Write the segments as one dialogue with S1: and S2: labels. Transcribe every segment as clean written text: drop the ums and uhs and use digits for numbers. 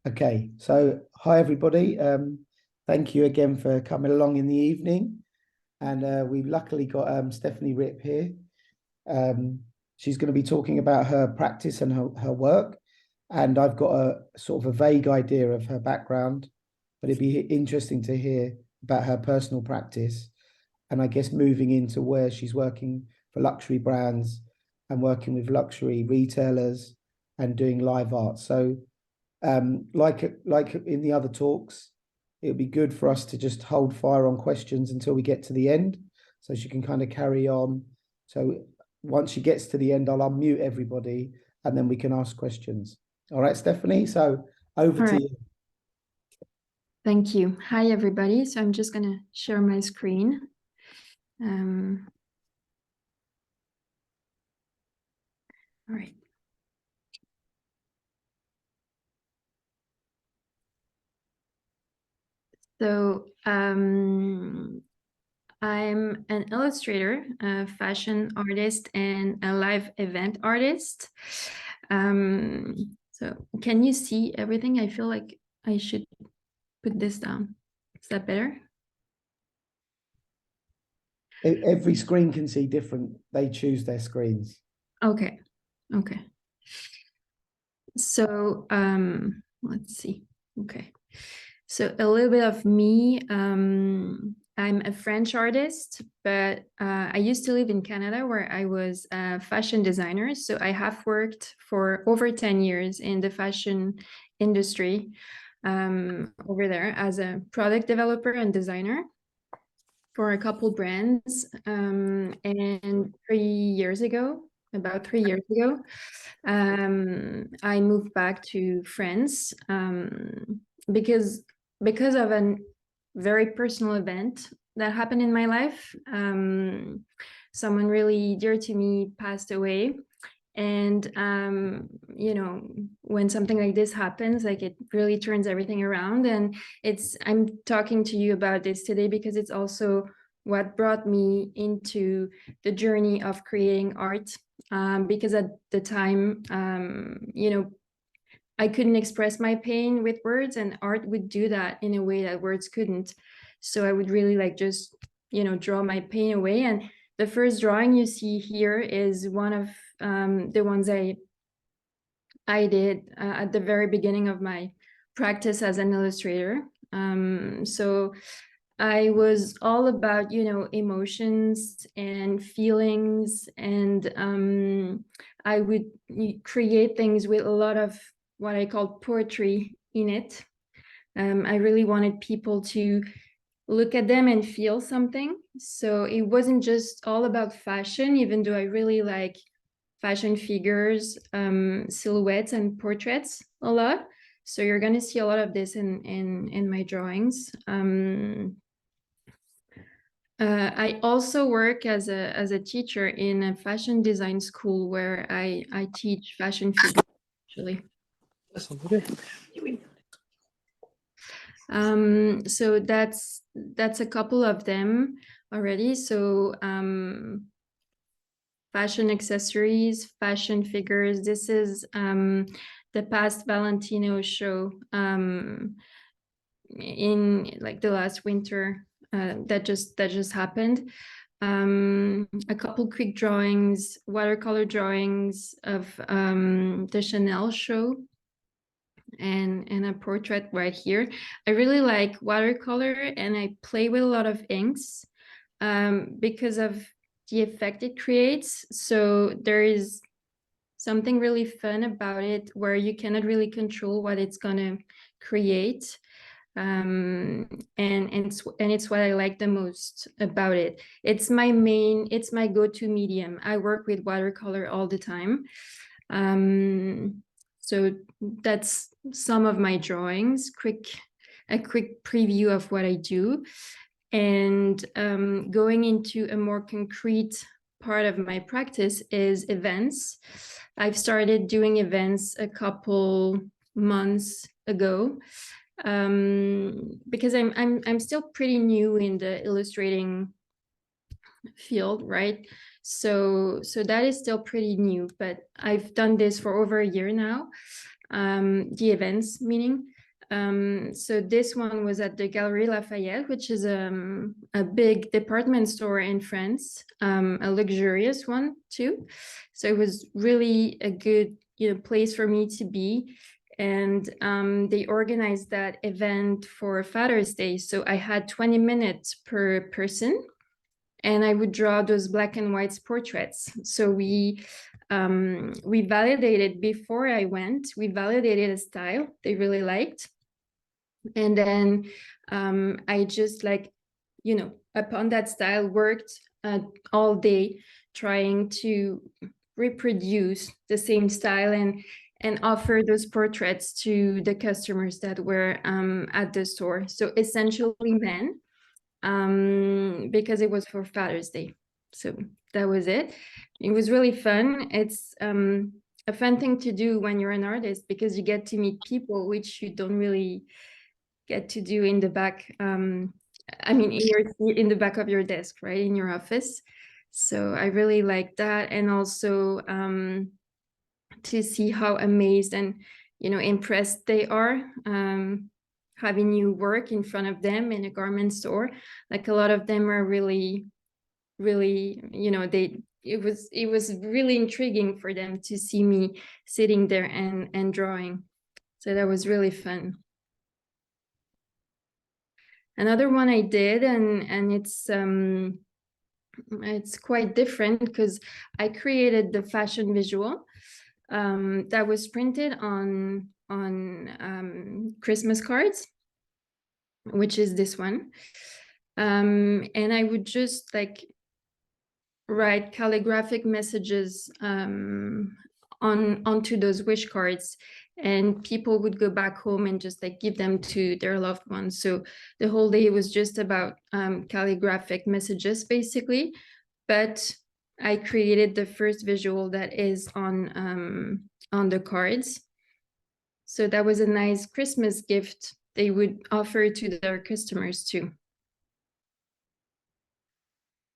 S1: Okay, so hi everybody. Thank you again for coming along in the evening. And we've luckily got Stephanie Ripp here. She's going to be talking about her practice and her work. And I've got a sort of a vague idea of her background, but it'd be interesting to hear about her personal practice. And I guess moving into where she's working for luxury brands and working with luxury retailers and doing live art. So like in the other talks, it would be good for us to just hold fire on questions until we get to the end, so she can kind of carry on. So once she gets to the end, I'll unmute everybody, and then we can ask questions. All right, Stephanie. So over
S2: All
S1: to
S2: right.
S1: you.
S2: Thank you. Hi, everybody. So I'm just going to share my screen. All right. So I'm an illustrator, a fashion artist, and a live event artist. So can you see everything? I feel like I should put this down. Is that better?
S1: Every screen can see different. They choose their screens.
S2: Okay. Okay. So let's see. Okay. So a little bit of me. I'm a French artist, but I used to live in Canada where I was a fashion designer. So I have worked for over 10 years in the fashion industry over there as a product developer and designer for a couple brands. And 3 years ago, about 3 years ago, I moved back to France because of a very personal event that happened in my life. Someone really dear to me passed away. And, when something like this happens, like it really turns everything around. And I'm talking to you about this today because it's also what brought me into the journey of creating art. Because at the time, I couldn't express my pain with words, and art would do that in a way that words couldn't. So I would really like just, draw my pain away. And the first drawing you see here is one of the ones I did at the very beginning of my practice as an illustrator. So I was all about, emotions and feelings, and I would create things with a lot of what I call poetry in it. I really wanted people to look at them and feel something. So it wasn't just all about fashion, even though I really like fashion figures, silhouettes, and portraits a lot. So you're going to see a lot of this in my drawings. I also work as a teacher in a fashion design school where I teach fashion figures, actually. So that's a couple of them already. So fashion accessories, fashion figures. This is the past Valentino show in like the last winter that just happened. A couple quick drawings, watercolor drawings of the Chanel show, and a portrait right here. I really like watercolor, and I play with a lot of inks because of the effect it creates. So there is something really fun about it where you cannot really control what it's gonna create. And it's what I like the most about it. It's my go-to medium. I work with watercolor all the time. So that's some of my drawings, a quick preview of what I do. And going into a more concrete part of my practice is events. I've started doing events a couple months ago because I'm still pretty new in the illustrating field, right? So that is still pretty new, but I've done this for over a year now. the events meaning. So this one was at the Galerie Lafayette, which is a big department store in France, a luxurious one too. So it was really a good, place for me to be. And they organized that event for Father's Day. So I had 20 minutes per person, and I would draw those black and white portraits. So we validated before I went. We validated a style they really liked, and then I just upon that style worked all day trying to reproduce the same style and offer those portraits to the customers that were at the store. So essentially men, because it was for Father's Day. So that was it. It was really fun. It's a fun thing to do when you're an artist, because you get to meet people which you don't really get to do in the back. In the back of your desk, right, in your office. So I really like that, and also to see how amazed and impressed they are having you work in front of them in a garment store. Like a lot of them are really, really, it was really intriguing for them to see me sitting there and drawing. So that was really fun. Another one I did, and it's quite different because I created the fashion visual that was printed on Christmas cards, which is this one. And I would just write calligraphic messages onto those wish cards, and people would go back home and just give them to their loved ones. So the whole day was just about calligraphic messages basically, but I created the first visual that is on the cards. So that was a nice Christmas gift they would offer to their customers too.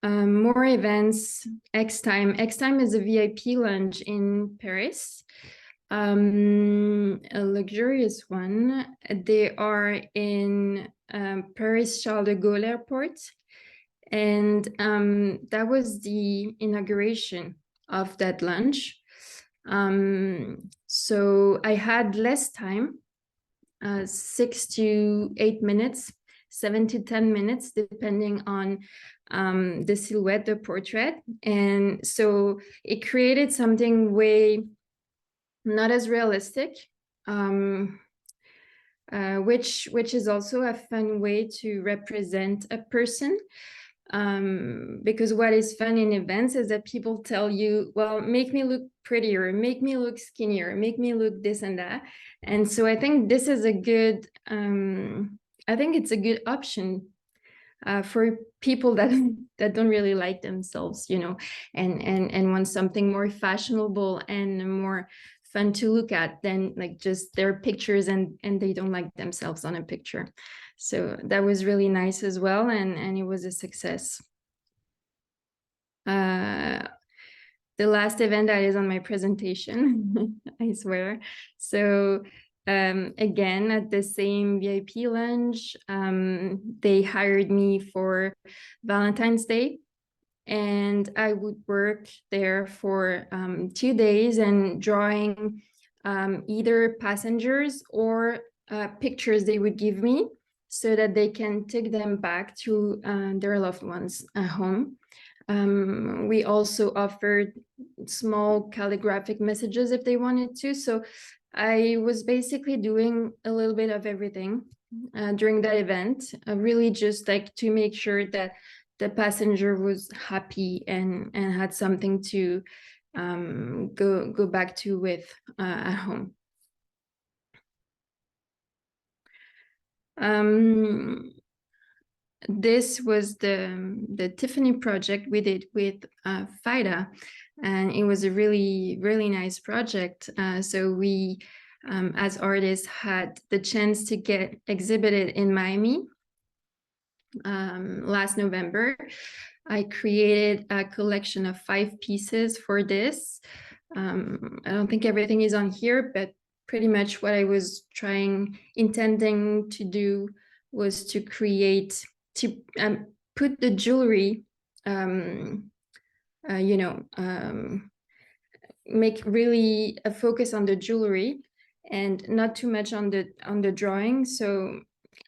S2: More events. X Time is a VIP lounge in Paris, a luxurious one. They are in Paris Charles de Gaulle Airport, and that was the inauguration of that lounge. So I had less time, 6 to 8 minutes, 7 to 10 minutes, depending on the silhouette, the portrait. And so it created something way not as realistic, which is also a fun way to represent a person. Because what is fun in events is that people tell you, well, make me look prettier, make me look skinnier, make me look this and that. And so I think this is a good, I think it's a good option for people that don't really like themselves, and want something more fashionable and more fun to look at than just their pictures and they don't like themselves on a picture. So that was really nice as well, and it was a success. The last event that is on my presentation, I swear. So again, at the same VIP lounge, they hired me for Valentine's Day, and I would work there for 2 days and drawing either passengers or pictures they would give me so that they can take them back to their loved ones at home. We also offered small calligraphic messages if they wanted to. So I was basically doing a little bit of everything during that event, really just to make sure that the passenger was happy and had something to go back to with at home. This was the Tiffany project we did with Fida, and it was a really, really nice project. So we, as artists, had the chance to get exhibited in Miami last November. I created a collection of 5 pieces for this. I don't think everything is on here, but pretty much what I was intending to do was to put the jewelry, make really a focus on the jewelry and not too much on the drawing. So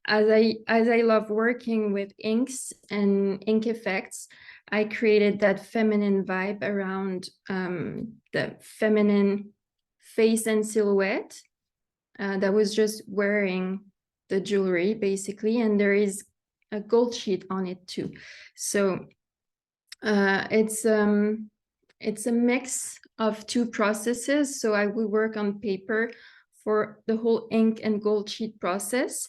S2: as I love working with inks and ink effects, I created that feminine vibe around the feminine face and silhouette that was just wearing the jewelry basically, and there is a gold sheet on it too. So it's a mix of two processes. So I will work on paper for the whole ink and gold sheet process,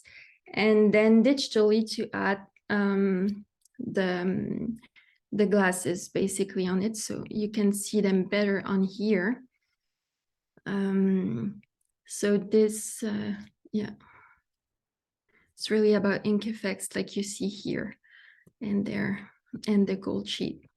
S2: and then digitally to add the glasses basically on it, so you can see them better on here. So this, yeah, it's really about ink effects like you see here and there, and the gold sheet.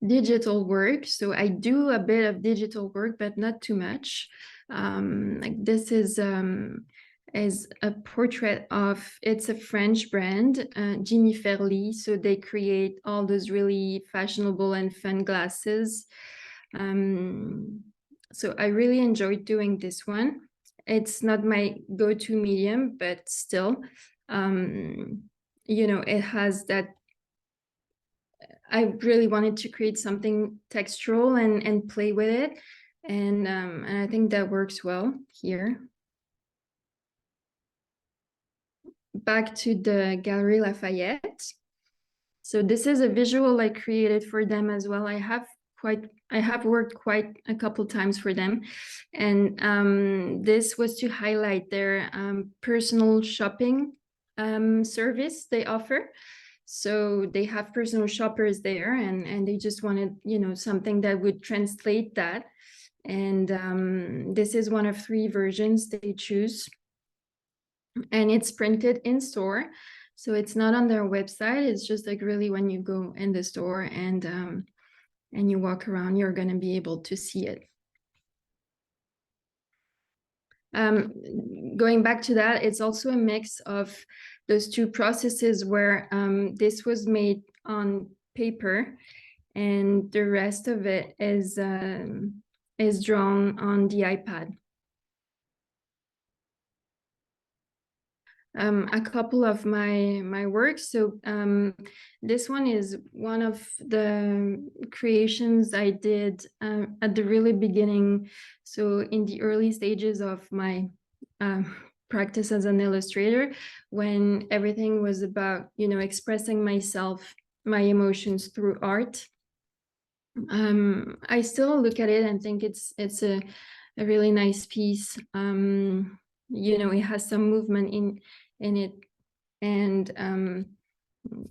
S2: Digital work. So I do a bit of digital work, but not too much. Like this is a portrait of, it's a French brand, Jimmy Fairly. So they create all those really fashionable and fun glasses. So I really enjoyed doing this one. It's not my go-to medium, but still, it has that. I really wanted to create something textural and play with it. And I think that works well here. Back to the Galerie Lafayette. So this is a visual I created for them as well. I have worked quite a couple times for them. And this was to highlight their personal shopping service they offer. So they have personal shoppers there, and they just wanted, something that would translate that. And this is one of 3 versions they choose. And it's printed in store. So it's not on their website. It's just like really when you go in the store and you walk around, you're going to be able to see it. Going back to that, it's also a mix of those 2 processes where this was made on paper and the rest of it is drawn on the iPad. A couple of my works. So this one is one of the creations I did at the really beginning. So in the early stages of my practice as an illustrator, when everything was about, expressing myself, my emotions through art. I still look at it and think it's a really nice piece. It has some movement in it, and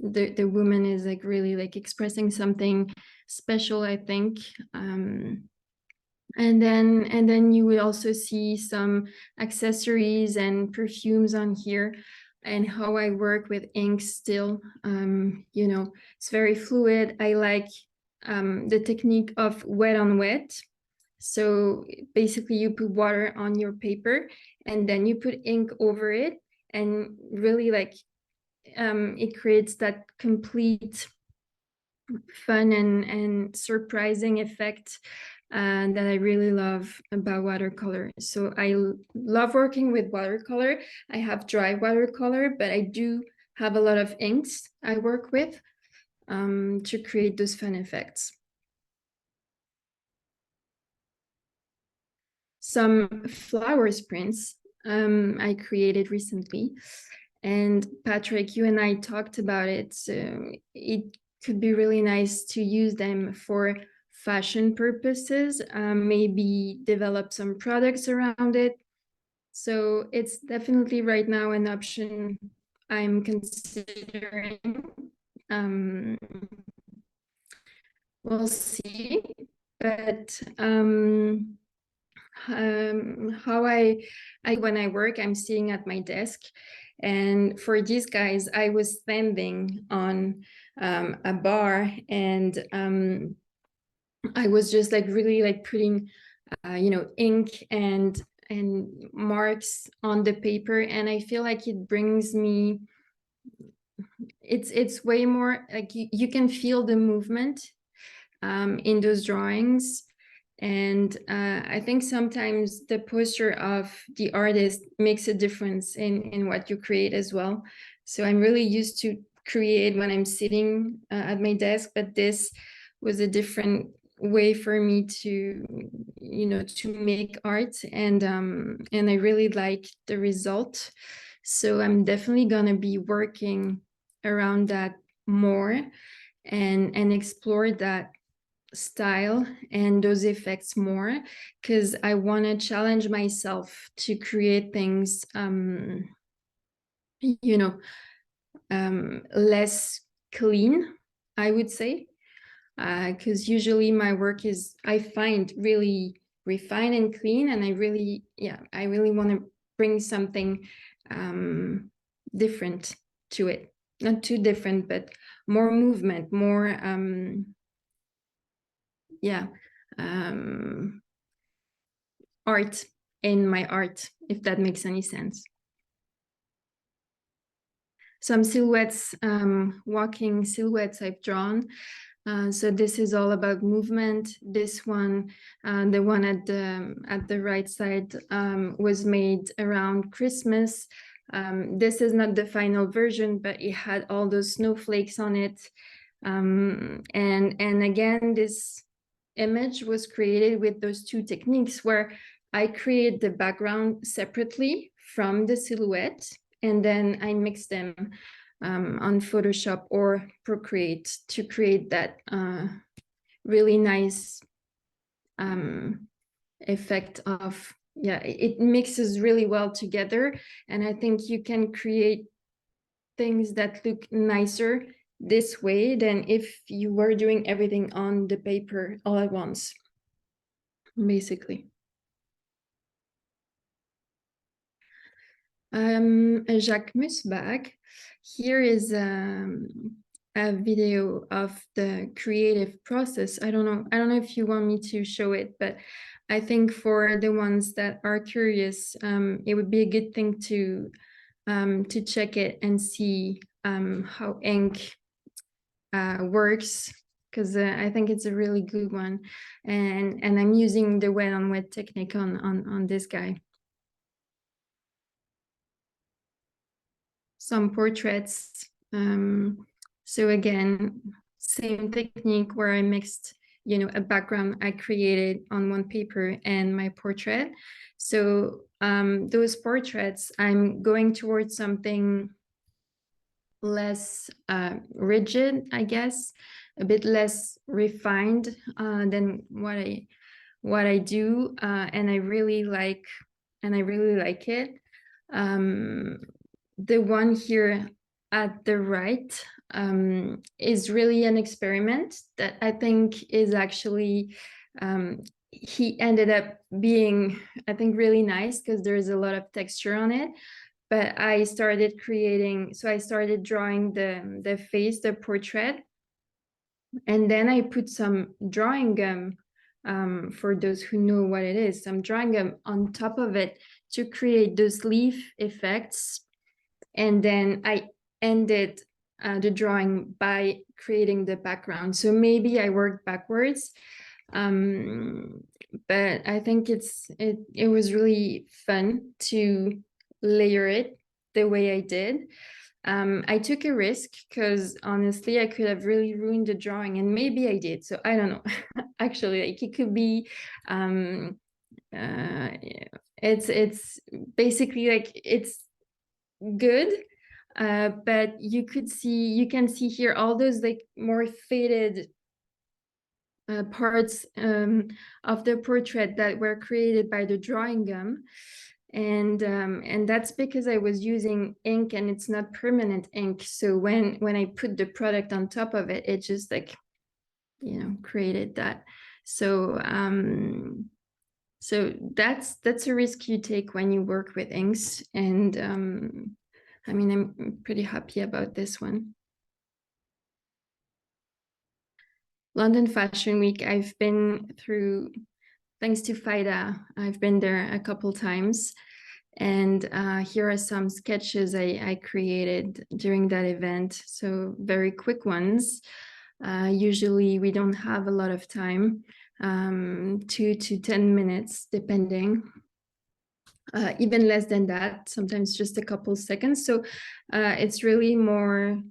S2: the woman is like really like expressing something special, I think. And then you will also see some accessories and perfumes on here, and how I work with ink still. It's very fluid. I like the technique of wet on wet. So basically you put water on your paper and then you put ink over it, and really like it creates that complete fun and surprising effect that I really love about watercolor. So I love working with watercolor. I have dry watercolor, but I do have a lot of inks I work with to create those fun effects. Some flowers prints I created recently, and Patrick, you and I talked about it. So it could be really nice to use them for fashion purposes, maybe develop some products around it. So it's definitely right now an option I'm considering. We'll see, but how I when I work, I'm sitting at my desk, and for these guys I was standing on a bar, and I was just like really like putting ink and marks on the paper, and I feel like it brings me, it's way more like you can feel the movement in those drawings. And I think sometimes the posture of the artist makes a difference in what you create as well. So I'm really used to create when I'm sitting at my desk, but this was a different way for me to make art, and I really like the result. So I'm definitely gonna be working around that more, and explore that style and those effects more, because I want to challenge myself to create things less clean, I would say, because usually my work is, I find, really refined and clean, and I really want to bring something different to it. Not too different, but more movement, more art in my art, if that makes any sense. Some silhouettes, walking silhouettes I've drawn. So this is all about movement. This one, the one at the right side, was made around Christmas. This is not the final version, but it had all those snowflakes on it. And again, this image was created with those two techniques, where I create the background separately from the silhouette, and then I mix them on Photoshop or Procreate to create that really nice effect of, it mixes really well together. And I think you can create things that look nicer this way than if you were doing everything on the paper all at once, basically. A Jacquemus bag. Here is a video of the creative process. I don't know if you want me to show it, but I think for the ones that are curious, it would be a good thing to check it and see how ink works, because I think it's a really good one, and I'm using the wet on wet technique on this guy. Some portraits. So again, same technique where I mixed, a background I created on one paper and my portrait. So those portraits, I'm going towards something less rigid, I guess, a bit less refined than what I do, and I really like it. The one here at the right is really an experiment that I think is actually, he ended up being, I think, really nice, because there's a lot of texture on it. But I started creating, so I started drawing the face, the portrait, and then I put some drawing gum, for those who know what it is, some drawing gum on top of it to create those leaf effects. And then I ended the drawing by creating the background. So maybe I worked backwards, but I think it was really fun to layer it the way I did. I took a risk, because honestly I could have really ruined the drawing, and maybe I did, so I don't know. Actually, like, it could be it's basically like, it's good, but you can see here all those like more faded parts of the portrait that were created by the drawing gum. And that's because I was using ink, and it's not permanent ink. So when I put the product on top of it, it just like, created that. So so that's a risk you take when you work with inks. And I mean, I'm pretty happy about this one. London Fashion Week, I've been through thanks to Fida. I've been there a couple times. And here are some sketches I created during that event. So very quick ones. Usually we don't have a lot of time, 2 to 10 minutes, depending. Even less than that, sometimes just a couple seconds. So it's really more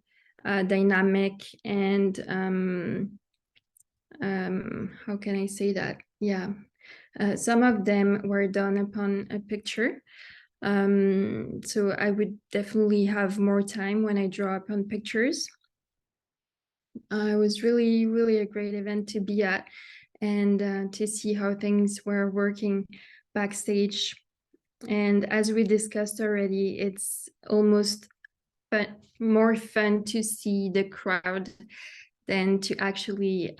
S2: dynamic and how can I say that? Yeah, some of them were done upon a picture. So I would definitely have more time when I draw upon pictures. It was really, really a great event to be at and to see how things were working backstage. And as we discussed already, it's almost more fun to see the crowd than to actually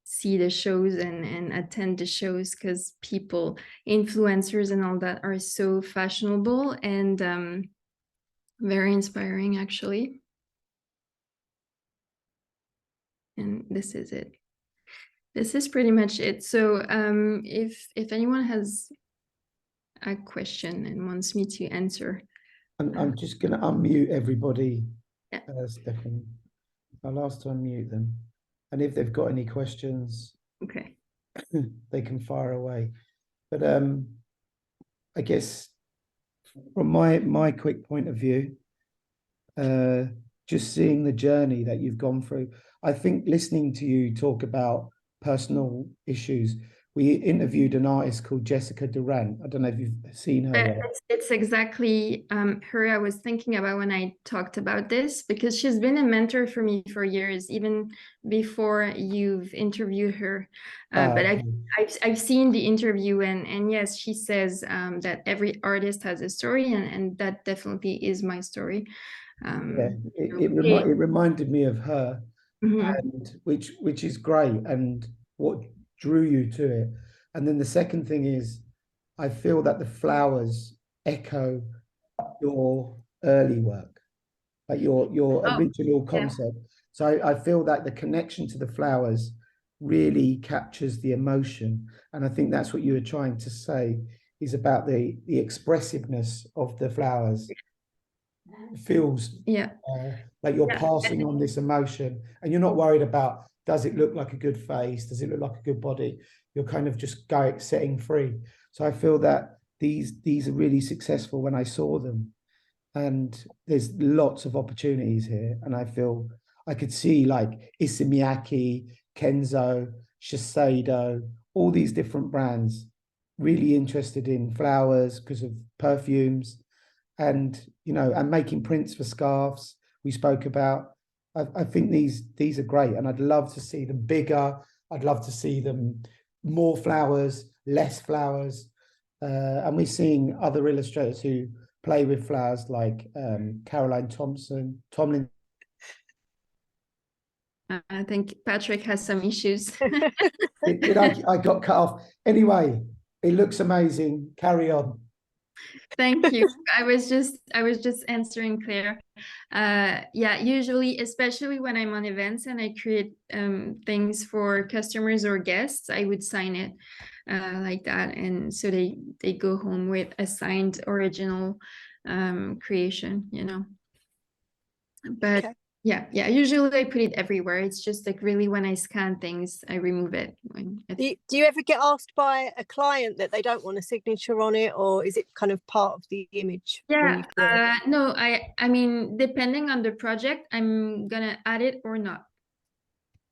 S2: see the shows and attend the shows, because people, influencers and all that, are so fashionable and very inspiring, actually. And this is it. This is pretty much it. So if anyone has a question and wants me to answer.
S1: I'm just going to unmute everybody,
S2: Yeah.
S1: Stephanie. I'll ask to unmute them. And if they've got any questions,
S2: Okay.
S1: they can fire away. But I guess from my quick point of view, just seeing the journey that you've gone through, I think listening to you talk about personal issues. We interviewed an artist called Jessica Durant. I don't know if you've seen her work.
S2: It's exactly her I was thinking about when I talked about this, because she's been a mentor for me for years, even before you've interviewed her. But I've seen the interview, and yes, she says that every artist has a story, and that definitely is my story.
S1: Yeah, it reminded me of her, and which is great, and what drew you to it. And then the second thing is, I feel that the flowers echo your early work, like your original concept. So I feel that the connection to the flowers really captures the emotion, and I think that's what you were trying to say, is about the expressiveness of the flowers. It feels like you're passing on this emotion, and you're not worried about, does it look like a good face, does it look like a good body. You're kind of just setting free. So I feel that these are really successful when I saw them, and there's lots of opportunities here, and I feel I could see like Issey Miyake, Kenzo, Shiseido, all these different brands really interested in flowers because of perfumes, and and making prints for scarves we spoke about. I think these are great, and I'd love to see them bigger. I'd love to see them more flowers, less flowers, and we're seeing other illustrators who play with flowers, like Caroline Tomlin.
S2: I think Patrick has some issues.
S1: I got cut off. Anyway, it looks amazing. Carry on.
S2: Thank you. I was just answering Claire. Yeah, usually, especially when I'm on events and I create things for customers or guests, I would sign it like that, and so they go home with a signed original creation, But okay. Yeah. Usually I put it everywhere. It's just like really when I scan things, I remove it.
S3: Do you ever get asked by a client that they don't want a signature on it, or is it kind of part of the image?
S2: Yeah, no, I mean, depending on the project, I'm gonna add it or not.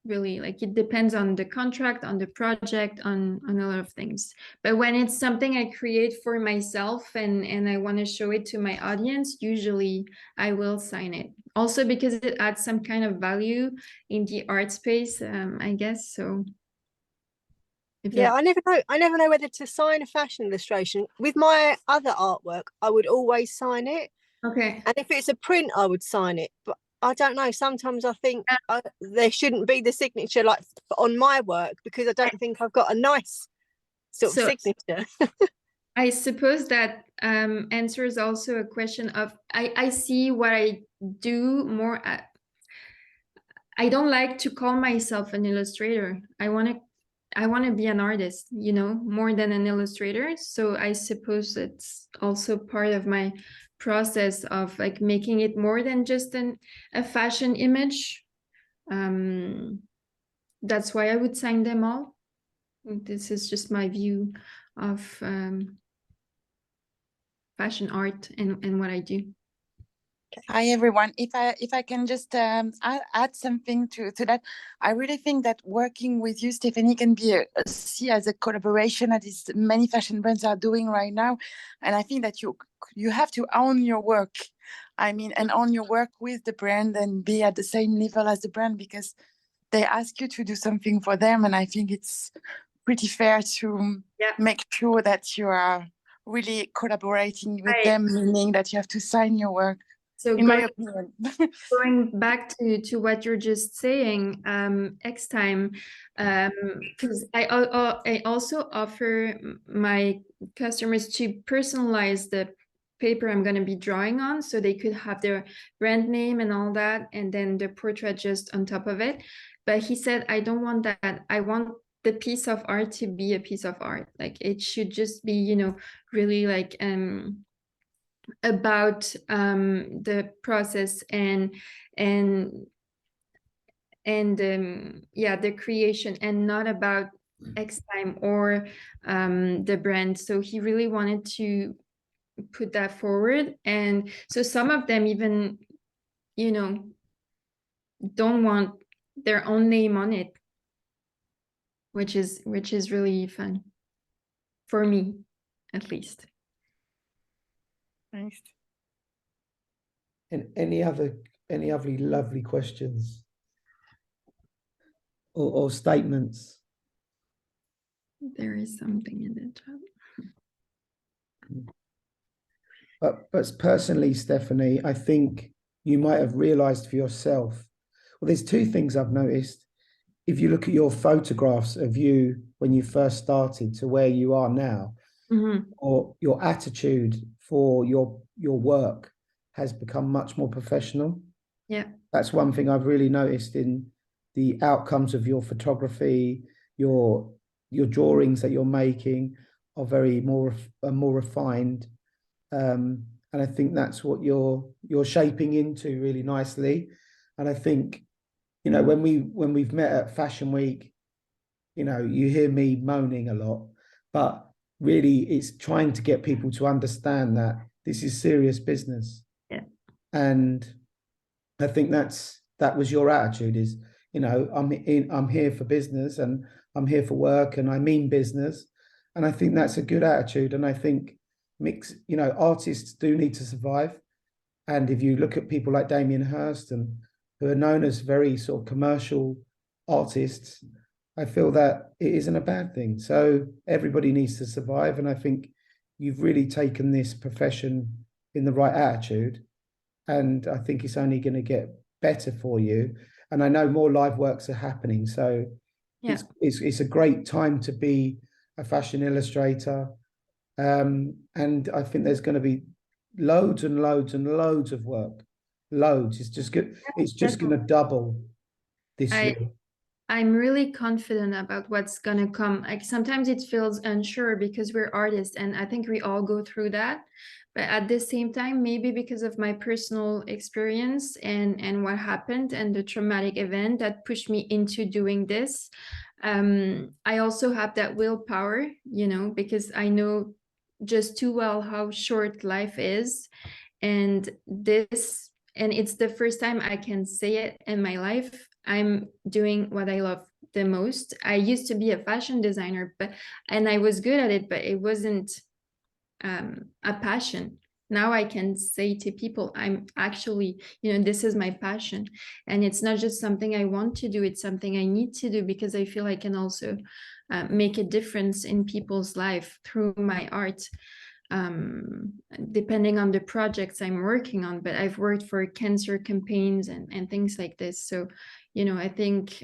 S2: Really, like it depends on the contract, on the project, on a lot of things. But when it's something I create for myself and I want to show it to my audience, usually I will sign it. Also because it adds some kind of value in the art space, I guess. So
S3: I never know whether to sign a fashion illustration. With my other artwork, I would always sign it.
S2: Okay.
S3: And if it's a print, I would sign it. But I don't know. Sometimes I think there shouldn't be the signature like on my work, because I don't think I've got a nice sort of signature.
S2: I suppose that answers also a question of, I see what I do more at. I don't like to call myself an illustrator. I want to I want to be an artist, you know, more than an illustrator. So I suppose it's also part of my process of like making it more than just a fashion image. That's why I would sign them all. This is just my view of fashion art and what I do.
S4: Hi everyone. If I can just add something to that, I really think that working with you, Stephanie, can be see as a collaboration as many fashion brands are doing right now, and I think that you have to own your work. I mean, and own your work with the brand and be at the same level as the brand, because they ask you to do something for them, and I think it's pretty fair to make sure that you are really collaborating with them, meaning that you have to sign your work.
S2: So
S4: in my opinion.
S2: Going back to what you're just saying, X time, because I also offer my customers to personalize the paper I'm going to be drawing on, so they could have their brand name and all that, and then the portrait just on top of it. But he said, I don't want that. I want the piece of art to be a piece of art. Like it should just be, you know, really like about the process and yeah, the creation, and not about X time or the brand. So he really wanted to put that forward, and so some of them even, you know, don't want their own name on it, which is really fun for me, at least.
S4: Nice.
S1: And any other lovely questions or statements?
S2: There is something in the chat.
S1: But personally, Stephanie, I think you might have realized for yourself. Well, there's two things I've noticed. If you look at your photographs of you when you first started to where you are now, or your attitude for your work has become much more professional.
S2: Yeah.
S1: That's one thing I've really noticed in the outcomes of your photography. Your drawings that you're making are more refined. And I think that's what you're shaping into really nicely. And I think, you know, when we've met at Fashion Week, you know, you hear me moaning a lot, but really it's trying to get people to understand that this is serious business.
S2: Yeah.
S1: And I think that was your attitude, is, you know, I'm here for business and I'm here for work and I mean business. And I think that's a good attitude. And I think you know, artists do need to survive. And if you look at people like Damien Hirst and who are known as very sort of commercial artists, I feel that it isn't a bad thing. So everybody needs to survive. And I think you've really taken this profession in the right attitude. And I think it's only going to get better for you. And I know more live works are happening. So
S2: Yeah.
S1: it's a great time to be a fashion illustrator. And I think there's going to be loads and loads and loads of work. Loads. It's just good. It's just going to double this year.
S2: I'm really confident about what's gonna come. Like sometimes it feels unsure because we're artists, and I think we all go through that. But at the same time, maybe because of my personal experience and what happened and the traumatic event that pushed me into doing this, I also have that willpower, you know, because I know just too well how short life is, and it's the first time I can say it in my life. I'm doing what I love the most. I used to be a fashion designer, and I was good at it, but it wasn't a passion. Now I can say to people, I'm actually, you know, this is my passion. And it's not just something I want to do, it's something I need to do, because I feel I can also make a difference in people's life through my art. Depending on the projects I'm working on, but I've worked for cancer campaigns and things like this. So, you know, I think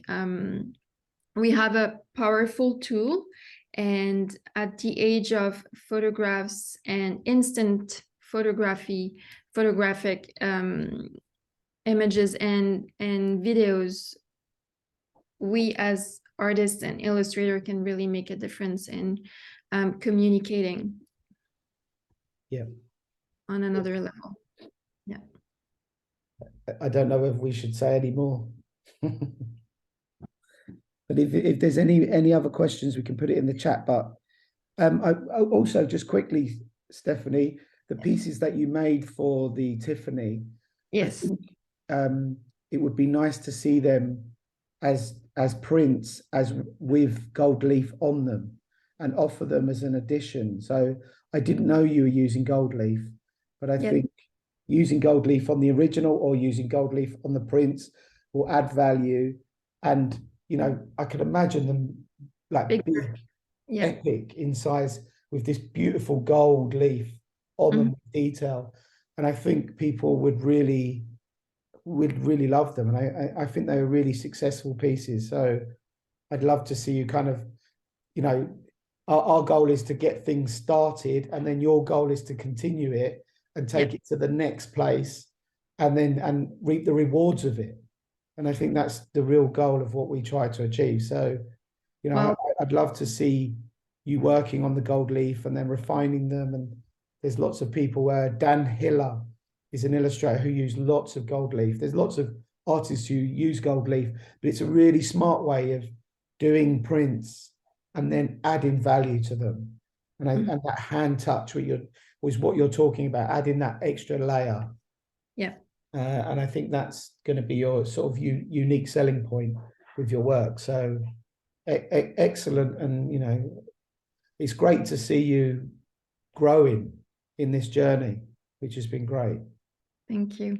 S2: we have a powerful tool, and at the age of photographs and instant photographic images and videos, we as artist and illustrator can really make a difference in communicating.
S1: Yeah.
S2: On another level. Yeah.
S1: I don't know if we should say any more. But if there's any other questions, we can put it in the chat. But I also just quickly, Stephanie, the pieces that you made for the Tiffany,
S2: Yes.
S1: I think, it would be nice to see them as prints, as with gold leaf on them, and offer them as an addition. So I didn't know you were using gold leaf, but I think using gold leaf on the original or using gold leaf on the prints will add value. And you know, I can imagine them like big, epic in size with this beautiful gold leaf on them with detail. And I think people would really love them. And I think they were really successful pieces. So I'd love to see you kind of, you know, our goal is to get things started, and then your goal is to continue it and take it to the next place, and reap the rewards of it. And I think that's the real goal of what we try to achieve. So, you know, I'd love to see you working on the gold leaf and then refining them. And there's lots of people where Dan Hiller is an illustrator who used lots of gold leaf. There's lots of artists who use gold leaf, but it's a really smart way of doing prints and then adding value to them. And and that hand touch was what you're talking about, adding that extra layer.
S2: Yeah.
S1: And I think that's going to be your sort of unique selling point with your work. So excellent. And, you know, it's great to see you growing in this journey, which has been great.
S2: Thank you.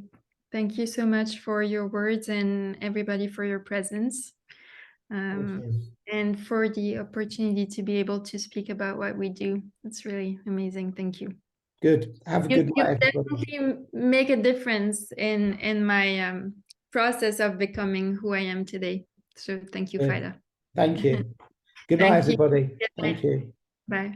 S2: Thank you so much for your words, and everybody for your presence. And for the opportunity to be able to speak about what we do. It's really amazing. Thank you.
S1: Good. Have a good night, everybody.
S2: Definitely make a difference in my process of becoming who I am today. So thank you, Fida.
S1: Thank you. Good night, everybody. Thank you.
S2: Bye.